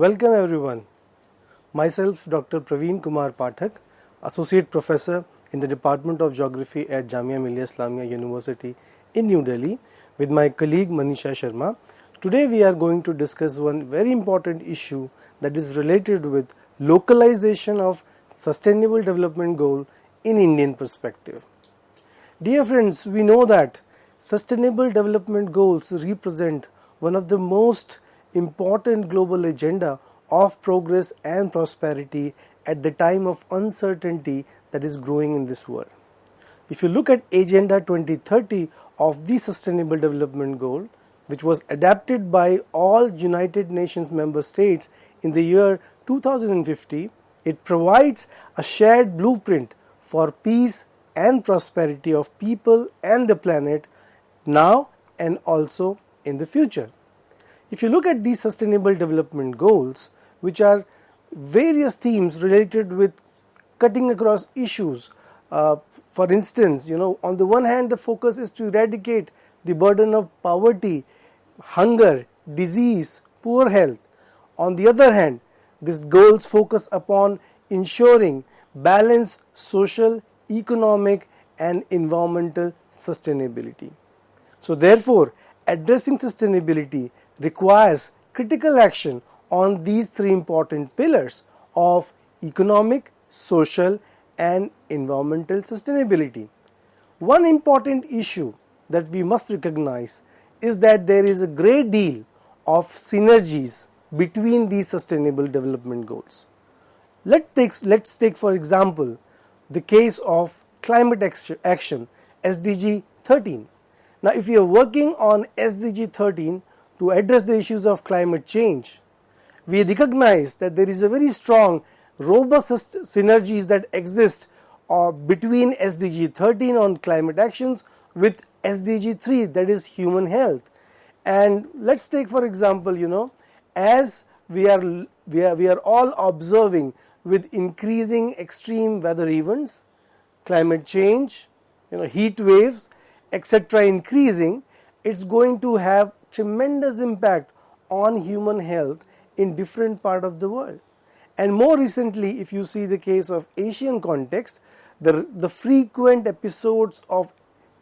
Welcome everyone. Myself Dr. Praveen Kumar Pathak, Associate Professor in the Department of Geography at Jamia Millia Islamia University in New Delhi with my colleague Manisha Sharma. Today we are going to discuss one very important issue that is related with localization of Sustainable Development Goal in Indian perspective. Dear friends, we know that Sustainable Development Goals represent one of the most important global agenda of progress and prosperity at the time of uncertainty that is growing in this world. If you look at Agenda 2030 of the Sustainable Development Goal, which was adopted by all United Nations member states in the year 2050, it provides a shared blueprint for peace and prosperity of people and the planet now and also in the future. If you look at these Sustainable Development Goals, which are various themes related with cutting across issues, for instance, on the one hand the focus is to eradicate the burden of poverty, hunger, disease, poor health. On the other hand, these goals focus upon ensuring balanced social, economic and environmental sustainability. So therefore, addressing sustainability requires critical action on these three important pillars of economic, social and environmental sustainability. One important issue that we must recognize is that there is a great deal of synergies between these Sustainable Development Goals. Let's take for example the case of climate action, SDG 13. Now, if we are working on SDG 13 to address the issues of climate change, we recognize that there is a very strong, robust synergies that exist between SDG 13 on climate actions with SDG 3, that is human health. And let's take for example, as we are all observing with increasing extreme weather events, climate change, heat waves, etc. increasing, it's going to have tremendous impact on human health in different part of the world. And more recently, if you see the case of Asian context, the frequent episodes of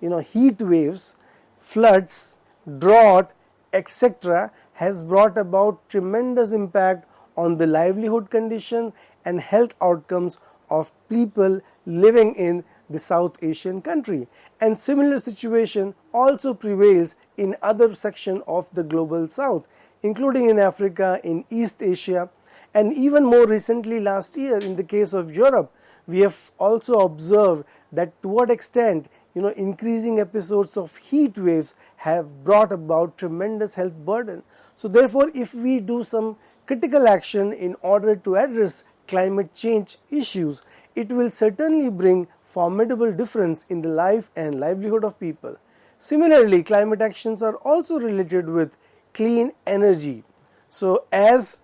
heat waves, floods, drought, etc. has brought about tremendous impact on the livelihood condition and health outcomes of people living in the South Asian country. And similar situation also prevails in other sections of the global South, including in Africa, in East Asia, and even more recently last year in the case of Europe, we have also observed that to what extent increasing episodes of heat waves have brought about tremendous health burden. So therefore, if we do some critical action in order to address climate change issues, it will certainly bring formidable difference in the life and livelihood of people. Similarly, climate actions are also related with clean energy. So as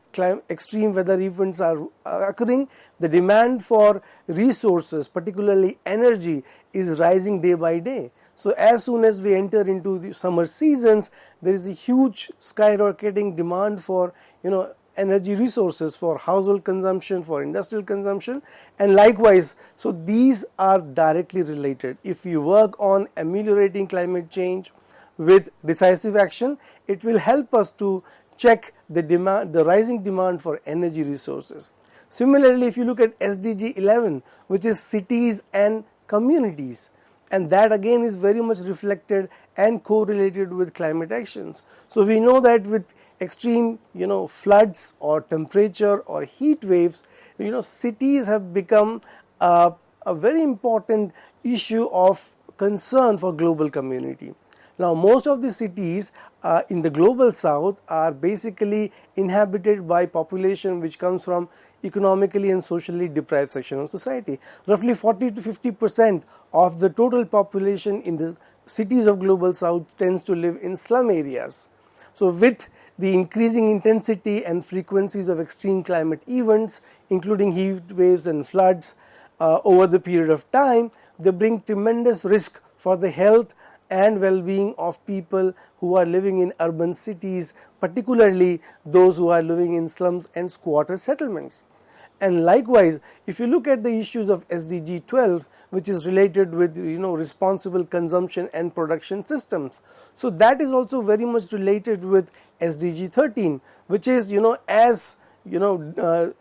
extreme weather events are occurring, the demand for resources, particularly energy, is rising day by day. So as soon as we enter into the summer seasons, there is a huge skyrocketing demand for energy resources for household consumption, for industrial consumption, and likewise. So these are directly related. If we work on ameliorating climate change with decisive action, it will help us to check the rising demand for energy resources. Similarly, if you look at SDG 11, which is cities and communities, and that again is very much reflected and correlated with climate actions. So we know that with extreme floods or temperature or heat waves, cities have become a very important issue of concern for global community. Now most of the cities in the global South are basically inhabited by population which comes from economically and socially deprived section of society. Roughly 40 to 50% of the total population in the cities of global South tends to live in slum areas. So with the increasing intensity and frequencies of extreme climate events, including heat waves and floods over the period of time, they bring tremendous risk for the health and well-being of people who are living in urban cities, particularly those who are living in slums and squatter settlements. And likewise, if you look at the issues of SDG 12, which is related with responsible consumption and production systems, so that is also very much related with SDG 13, which is as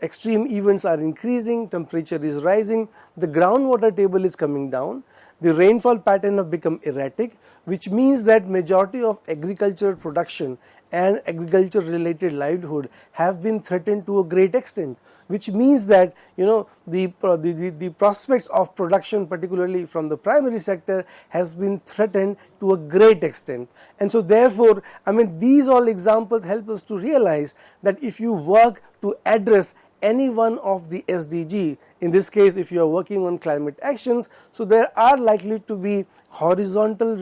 extreme events are increasing, temperature is rising, the groundwater table is coming down, the rainfall pattern have become erratic, which means that majority of agricultural production and agriculture related livelihood have been threatened to a great extent, which means that the prospects of production, particularly from the primary sector, has been threatened to a great extent. And so therefore, these all examples help us to realize that if you work to address any one of the SDG, in this case if you are working on climate actions, so there are likely to be horizontal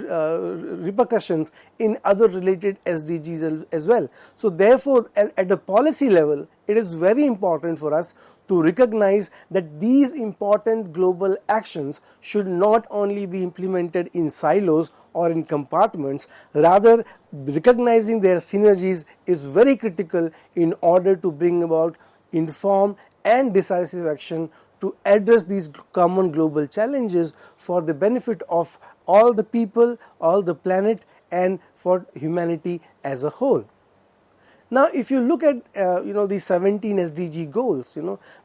repercussions in other related SDGs as well. So therefore, at the policy level, it is very important for us to recognize that these important global actions should not only be implemented in silos or in compartments, rather recognizing their synergies is very critical in order to bring about informed and decisive action to address these common global challenges for the benefit of all the people, all the planet, and for humanity as a whole. Now, if you look at the 17 SDG goals,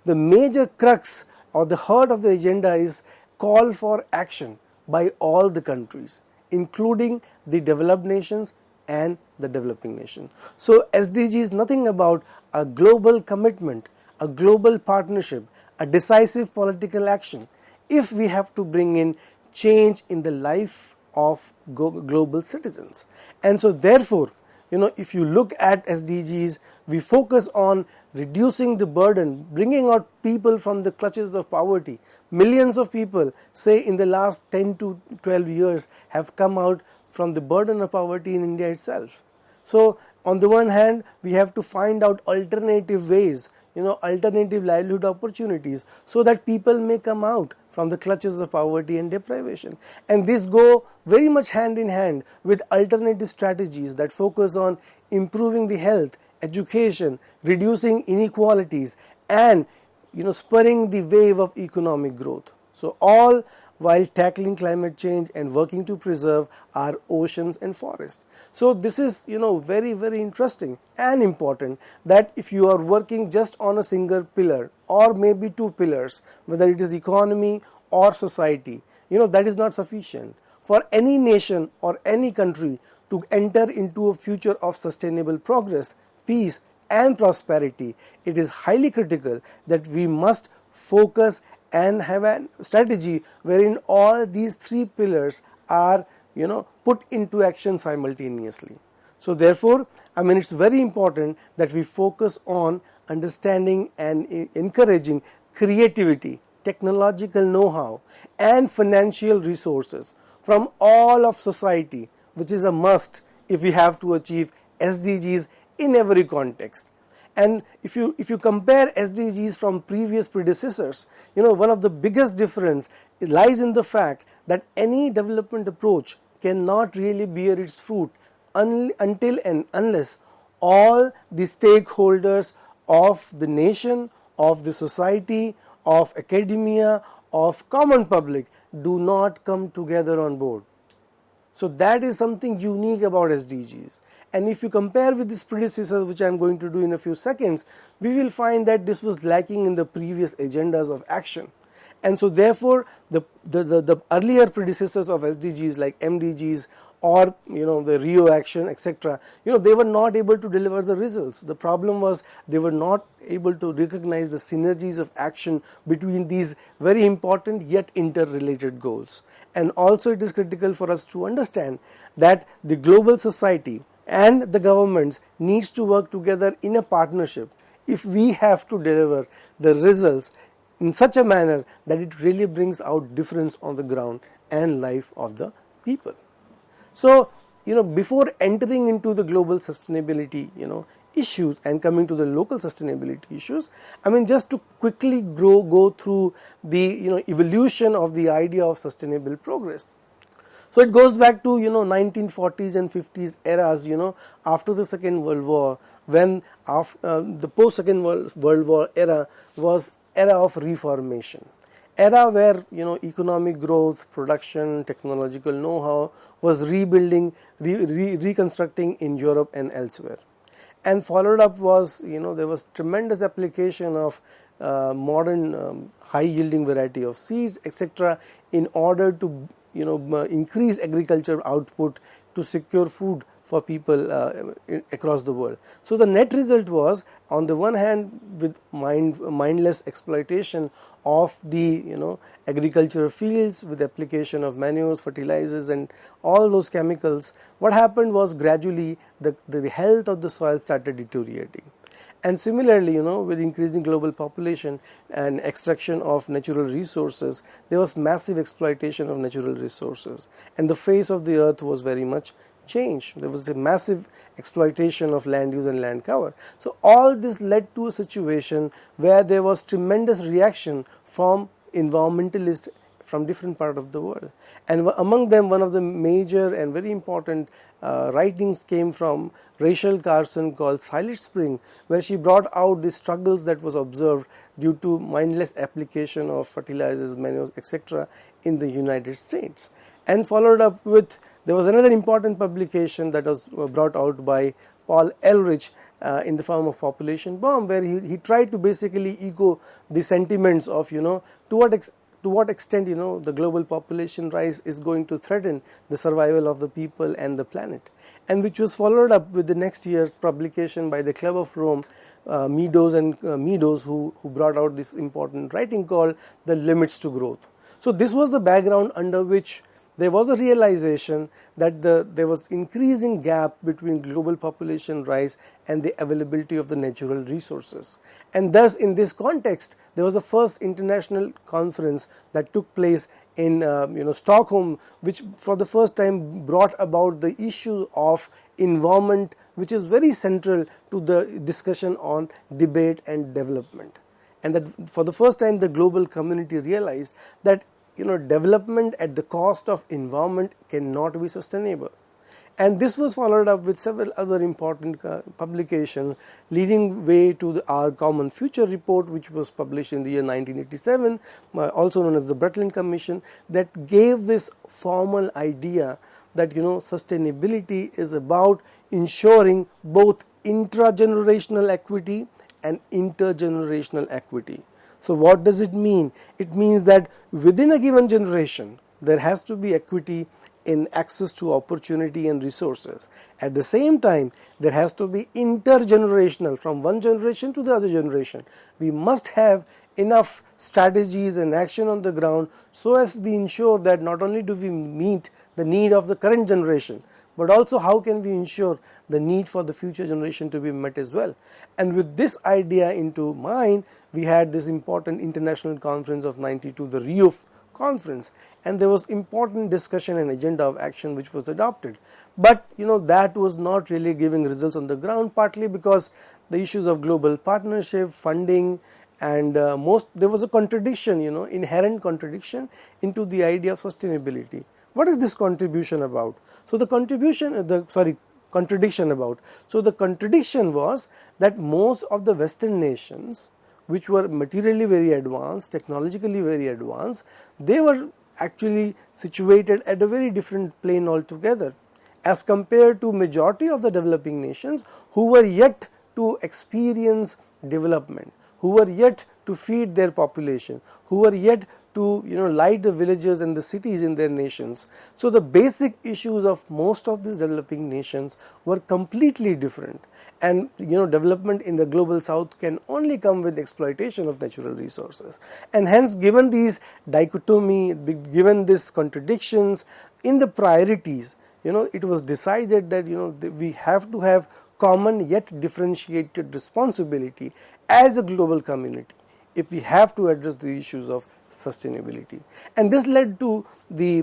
the major crux or the heart of the agenda is call for action by all the countries, including the developed nations and the developing nations. So SDG is nothing about a global commitment, a global partnership, a decisive political action if we have to bring in change in the life of global citizens. And so therefore, if you look at SDGs, we focus on reducing the burden, bringing out people from the clutches of poverty. Millions of people, say in the last 10 to 12 years, have come out from the burden of poverty in India itself. So on the one hand, we have to find out alternative ways, alternative livelihood opportunities, so that people may come out from the clutches of poverty and deprivation. And this go very much hand in hand with alternative strategies that focus on improving the health, education, reducing inequalities, and spurring the wave of economic growth. So all while tackling climate change and working to preserve our oceans and forests. So this is very, very interesting and important, that if you are working just on a single pillar or maybe two pillars, whether it is economy or society, that is not sufficient. For any nation or any country to enter into a future of sustainable progress, peace and prosperity, it is highly critical that we must focus and have a strategy wherein all these three pillars are put into action simultaneously. So therefore, it's very important that we focus on understanding and encouraging creativity, technological know-how, and financial resources from all of society, which is a must if we have to achieve SDGs in every context. And if you compare SDGs from previous predecessors, one of the biggest difference lies in the fact that any development approach cannot really bear its fruit until and unless all the stakeholders of the nation, of the society, of academia, of common public do not come together on board. So that is something unique about SDGs. And if you compare with its predecessors, which I am going to do in a few seconds, we will find that this was lacking in the previous agendas of action. And so therefore, the earlier predecessors of SDGs like MDGs or the Rio Action, etc., they were not able to deliver the results. The problem was they were not able to recognize the synergies of action between these very important yet interrelated goals. And also it is critical for us to understand that the global society and the governments needs to work together in a partnership if we have to deliver the results in such a manner that it really brings out difference on the ground and life of the people. So, before entering into the global sustainability, issues and coming to the local sustainability issues, just to quickly go through the, evolution of the idea of sustainable progress. So it goes back to 1940s and 50s eras, after the Second World War, when the post Second World War era was era of reformation, era where economic growth, production, technological know-how was rebuilding, reconstructing in Europe and elsewhere. And followed up was, there was tremendous application of modern high yielding variety of seeds, etc., in order to increase agriculture output to secure food for people across the world. So the net result was, on the one hand, with mindless exploitation of the agricultural fields with application of manures, fertilizers and all those chemicals, what happened was gradually the health of the soil started deteriorating. And similarly, with increasing global population and extraction of natural resources, there was massive exploitation of natural resources, and the face of the earth was very much changed. There was a massive exploitation of land use and land cover. So all this led to a situation where there was tremendous reaction from environmentalists from different parts of the world, and among them one of the major and very important writings came from Rachel Carson called Silent Spring, where she brought out the struggles that was observed due to mindless application of fertilizers, manures, etc. in the United States. And followed up with, there was another important publication that was brought out by Paul Ehrlich in the form of Population Bomb, where he tried to basically echo the sentiments of to what extent the global population rise is going to threaten the survival of the people and the planet, and which was followed up with the next year's publication by the Club of Rome, Meadows, who brought out this important writing called The Limits to Growth. So this was the background under which there was a realization that there was increasing gap between global population rise and the availability of the natural resources. And thus, in this context, there was the first international conference that took place in Stockholm, which for the first time brought about the issue of environment, which is very central to the discussion on debate and development. And that for the first time the global community realized that development at the cost of environment cannot be sustainable. And this was followed up with several other important publications, leading way to our Common Future report, which was published in the year 1987, also known as the Brundtland Commission, that gave this formal idea that sustainability is about ensuring both intragenerational equity and intergenerational equity. So what does it mean? It means that within a given generation, there has to be equity in access to opportunity and resources. At the same time, there has to be intergenerational, from one generation to the other generation. We must have enough strategies and action on the ground so as we ensure that not only do we meet the need of the current generation, but also how can we ensure the need for the future generation to be met as well. And with this idea into mind, we had this important international conference of 92, the Rio conference, and there was important discussion and agenda of action which was adopted. But that was not really giving results on the ground, partly because the issues of global partnership, funding, and there was a contradiction, inherent contradiction into the idea of sustainability. What is this contribution about? So the contradiction about. So the contradiction was that most of the Western nations, which were materially very advanced, technologically very advanced, they were actually situated at a very different plane altogether, as compared to majority of the developing nations who were yet to experience development, who were yet to feed their population, who were yet to light the villages and the cities in their nations. So the basic issues of most of these developing nations were completely different. And development in the global south can only come with exploitation of natural resources. And hence, given these dichotomy, given these contradictions in the priorities, it was decided that we have to have common yet differentiated responsibility as a global community if we have to address the issues of sustainability. And this led to the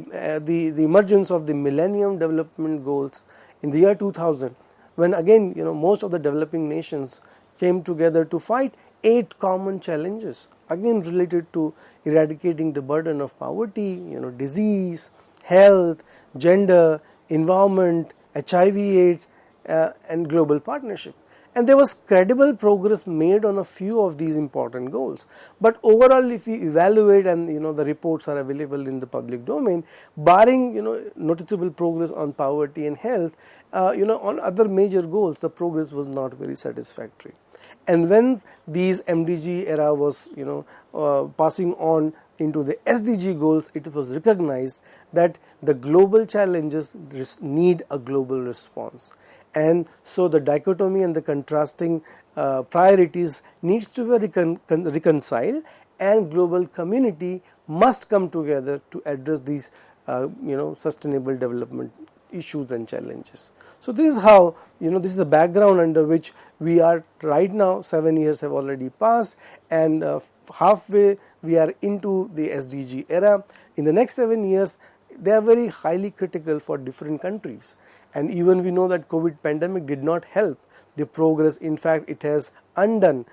emergence of the Millennium Development Goals in the year 2000, when again most of the developing nations came together to fight 8 common challenges, again related to eradicating the burden of poverty, disease, health, gender, environment, HIV/AIDS, and global partnership. And there was credible progress made on a few of these important goals. But overall, if we evaluate, and the reports are available in the public domain, barring noticeable progress on poverty and health, on other major goals, the progress was not very satisfactory. And when these MDG era was passing on into the SDG goals, it was recognized that the global challenges need a global response. And so the dichotomy and the contrasting priorities needs to be reconciled, and global community must come together to address these sustainable development issues and challenges. So this is how, this is the background under which we are right now. 7 years have already passed, and halfway we are into the SDG era. In the next 7 years, they are very highly critical for different countries. And even we know that COVID pandemic did not help the progress. In fact, it has undone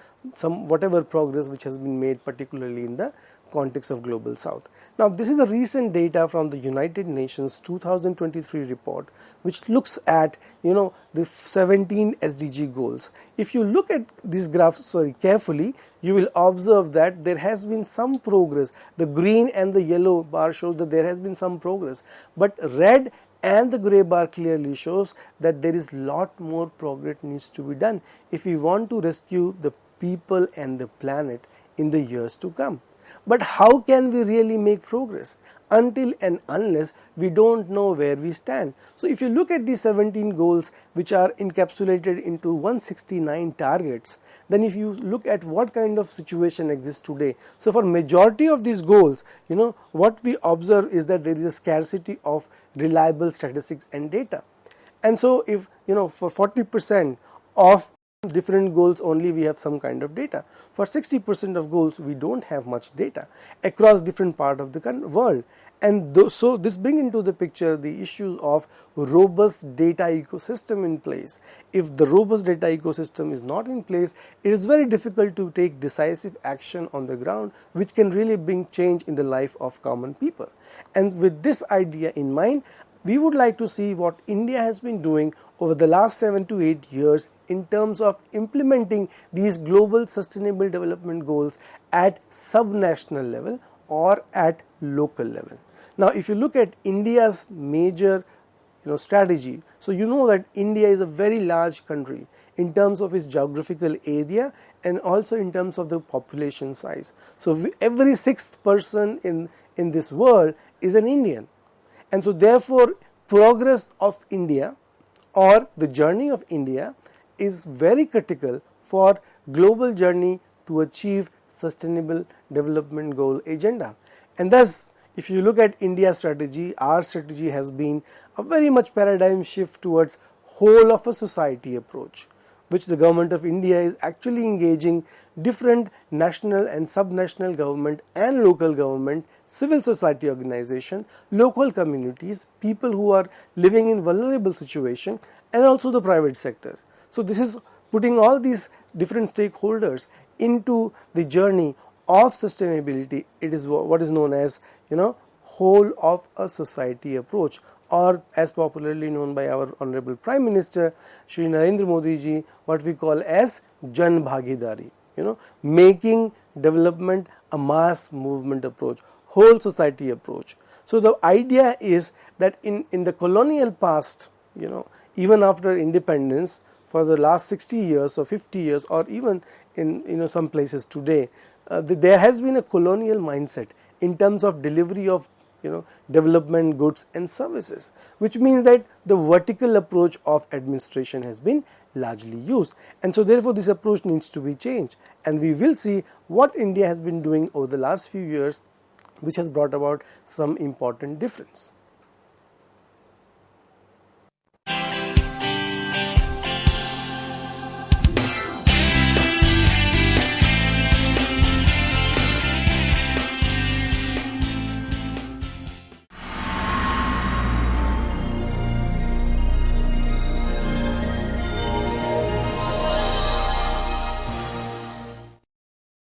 whatever progress which has been made, particularly in the context of Global South. Now, this is a recent data from the United Nations 2023 report, which looks at the 17 SDG goals. If you look at these graphs carefully, you will observe that there has been some progress. The green and the yellow bar shows that there has been some progress, but red and the grey bar clearly shows that there is lot more progress needs to be done if we want to rescue the people and the planet in the years to come. But how can we really make progress until and unless we don't know where we stand? So if you look at the 17 goals which are encapsulated into 169 targets, then if you look at what kind of situation exists today, so for majority of these goals, what we observe is that there is a scarcity of reliable statistics and data. And so if for 40% of different goals only we have some kind of data, for 60% of goals we don't have much data across different parts of the world. And so this brings into the picture the issue of robust data ecosystem in place. If the robust data ecosystem is not in place, it is very difficult to take decisive action on the ground which can really bring change in the life of common people. And with this idea in mind, we would like to see what India has been doing over the last 7 to 8 years in terms of implementing these global sustainable development goals at subnational level or at local level. Now, if you look at India's major strategy, so that India is a very large country in terms of its geographical area and also in terms of the population size. So every sixth person in this world is an Indian. And so therefore, progress of India or the journey of India is very critical for global journey to achieve sustainable development goal agenda. And thus, if you look at India's strategy, our strategy has been a very much paradigm shift towards whole of a society approach, which the government of India is actually engaging different national and subnational government and local government, civil society organization, local communities, people who are living in vulnerable situation, and also the private sector. So this is putting all these different stakeholders into the journey of sustainability. It is what is known as whole of a society approach, or as popularly known by our Honorable Prime Minister Shri Narendra Modi ji, what we call as Jan Bhagidari, making development a mass movement approach, whole society approach. So the idea is that in the colonial past, even after independence, for the last 60 years or 50 years, or even in some places today, there has been a colonial mindset in terms of delivery of development goods and services, which means that the vertical approach of administration has been largely used, and so therefore this approach needs to be changed, and we will see what India has been doing over the last few years, which has brought about some important difference.